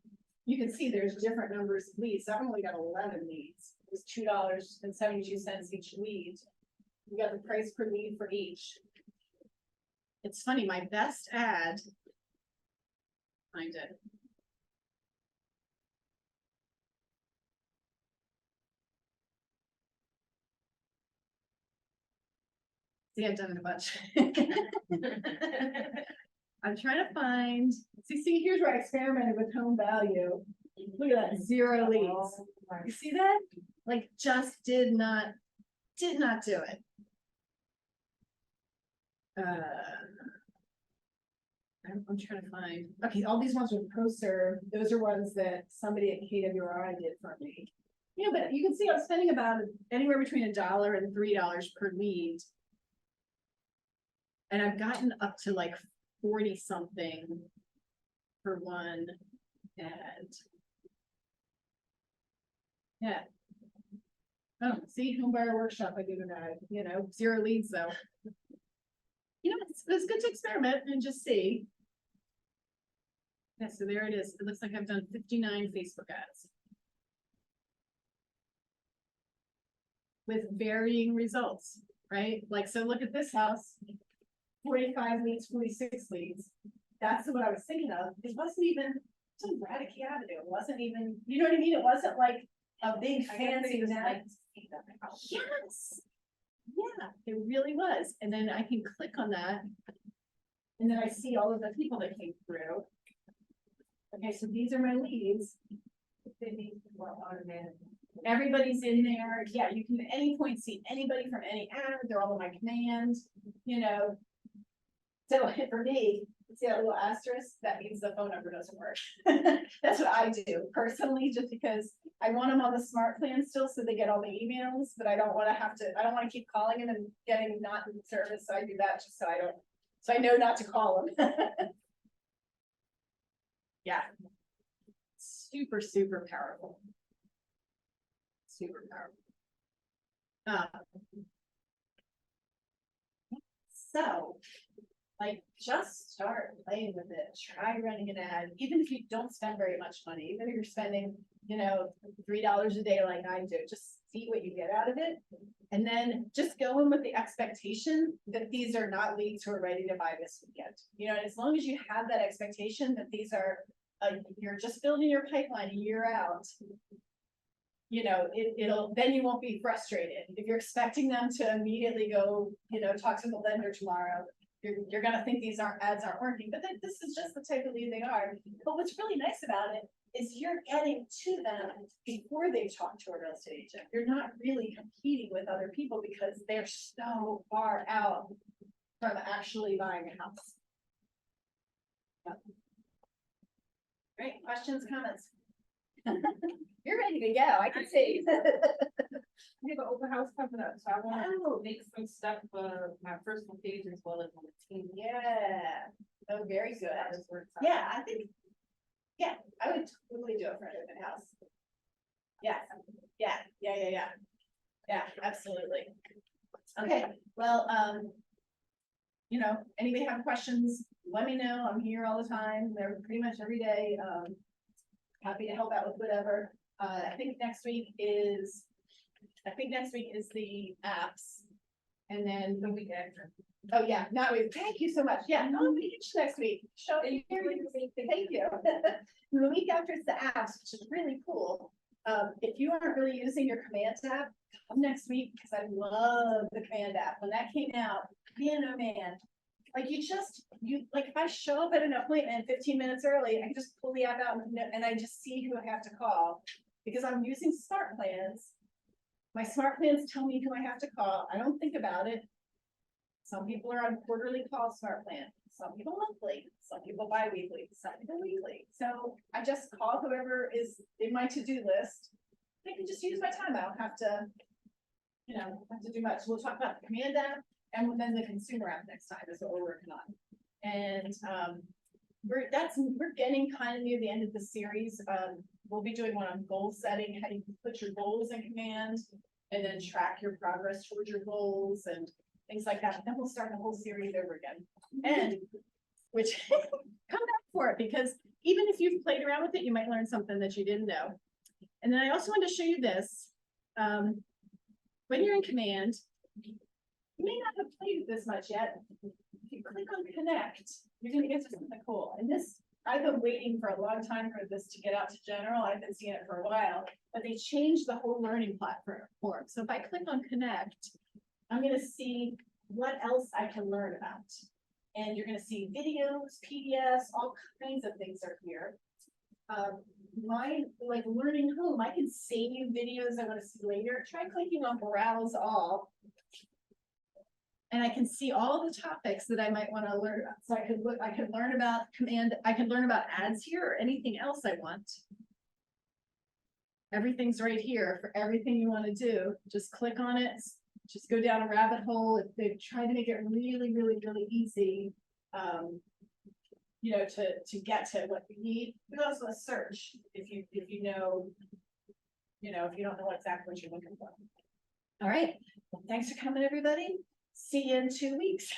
you can see there's different numbers of leads. I've only got 11 leads. It was $2.72 each lead. We got the price per lead for each. It's funny, my best ad, find it. See, I've done it a bunch. I'm trying to find, see, here's where I experimented with home value. Look at that, 0 leads. You see that? Like, just did not do it. I'm trying to find, okay, all these ones with ProServe, those are ones that somebody at KWRI did for me. You know, but you can see I'm spending about anywhere between $1 and $3 per lead. And I've gotten up to like 40 something for one ad. Yeah. Oh, see, home buyer workshop, I did an ad, you know, 0 leads though. You know, it's good to experiment and just see. Yeah, so there it is. It looks like I've done 59 Facebook ads. With varying results, right? Like, so look at this house. 45 leads, 46 leads. That's what I was thinking of. It wasn't even some Braddock Avenue. It wasn't even, you know what I mean? It wasn't like a big fancy ad. Yes. Yeah, it really was. And then I can click on that. And then I see all of the people that came through. Okay, so these are my leads. Everybody's in there. Yeah, you can at any point see anybody from any ad. They're all in my command, you know. So for me, see that little asterisk? That means the phone number doesn't work. That's what I do personally, just because I want them on the smart plan still, so they get all the emails, but I don't want to have to, I don't want to keep calling them and getting not in service, so I do that just so I don't, so I know not to call them. Yeah. Super, super powerful. Super powerful. So, like, just start playing with it. Try running an ad, even if you don't spend very much money, even if you're spending, you know, $3 a day like I do, just see what you get out of it. And then just go in with the expectation that these are not leads who are ready to buy this weekend. You know, and as long as you have that expectation that these are, you're just building your pipeline a year out, you know, then you won't be frustrated. If you're expecting them to immediately go, you know, talk to the lender tomorrow, you're gonna think these ads aren't working, but then this is just the type of lead they are. But what's really nice about it is you're getting to them before they've talked to a real estate agent. You're not really competing with other people because they're so far out from actually buying a house. Yep. Great, questions, comments? You're ready to go, I can see. We have an open house coming up, so I want to make some stuff for my personal page as well as on the team. Yeah, oh, very good. That was worth it. Yeah, I think, yeah, I would totally do it for an open house. Yeah, yeah, absolutely. Okay, well, you know, anybody have questions, let me know. I'm here all the time. They're pretty much every day. Happy to help out with whatever. I think next week is the apps. And then the week after. Oh, yeah, not week. Thank you so much. Yeah, no, we can next week. Show you. Thank you. The week after is the apps, which is really cool. If you aren't really using your command app, come next week because I love the command app. When that came out, man, oh man. Like like if I show up at an appointment 15 minutes early, I can just pull the app out and I just see who I have to call because I'm using smart plans. My smart plans tell me who I have to call. I don't think about it. Some people are on quarterly call smart plan, some people monthly, some people bi-weekly, some people weekly. So I just call whoever is in my to-do list. I can just use my time. I don't have to, you know, have to do much. We'll talk about the command app. And then the consumer app next time is what we're working on. And we're getting kind of near the end of the series. We'll be doing one on goal setting, how you put your goals in command and then track your progress towards your goals and things like that. Then we'll start the whole series over again. And which come back for it, because even if you've played around with it, you might learn something that you didn't know. And then I also want to show you this. When you're in command, you may not have played with this much yet. If you click on connect, you're going to get to something cool. And this, I've been waiting for a long time for this to get out to general. I've been seeing it for a while, but they changed the whole learning platform. So if I click on connect, I'm going to see what else I can learn about. And you're going to see videos, PDFs, all kinds of things are here. Like learning home, I can save videos I want to see later. Try clicking on browse all. And I can see all the topics that I might want to learn about. So I could learn about I could learn about ads here or anything else I want. Everything's right here for everything you want to do. Just click on it, just go down a rabbit hole. They've tried to make it really, really, really easy. You know, to get to what you need. There's also a search if you know, if you don't know exactly what you're looking for. All right, well, thanks for coming, everybody. See you in 2 weeks.